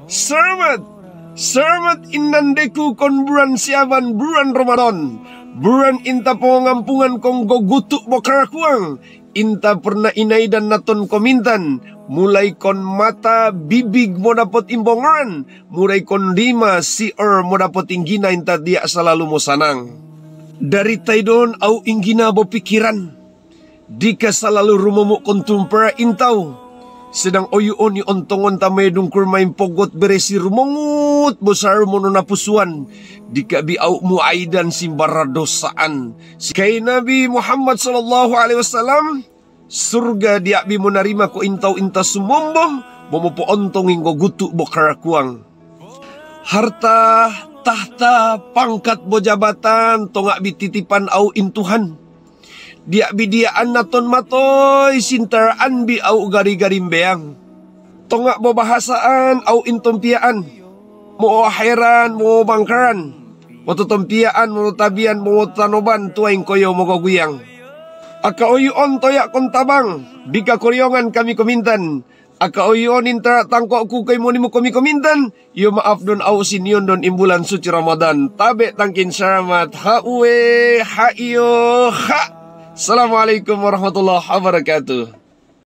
Selamat, selamat inandeku kon bulan Syaban, bulan Ramadan. Bulan inta pengampungan kong gogutuk bokarakuang. Inta pernah inai dan naton komintan. Mulai kon mata bibig mo dapat imbongan. Mulai kon lima sier mo dapat inggina inta dia selalu mo sanang. Dari taidon au inggina bo pikiran. Dika selalu rumomok kon tumpera intau. Sedang oyuon ni ontongon tamay dungkur main pogot beresi rumongut besar mono napusuan dikabi au muaidan simbara dosaan. Kay Nabi Muhammad sallallahu alaihi wasallam surga dia bi menerima ko intau inta sumombo momopo ontong inggo gutu bokarakuang. Harta, tahta, pangkat bojabatan tongak bi titipan au intuhan. Dia bidiaan naton matoy sintaraan bi au gari-garim beang. Tongak bo bahasaan au intompiaan. Mo akhiran mo bangkaran. Mo tutompiaan mo tabian mo tanoban tuaing koyo mo goguyang. Aka oyuon toyak kontabang. Bika koryongan kami komintan. Aka oyuon intra tangko ku kay mo nimo kami komintan. Yo maaf don au sinyon don imbulan suci Ramadan. Tabe tangkin selamat. Ha uwe ha iyo ha. Assalamualaikum warahmatullahi wabarakatuh.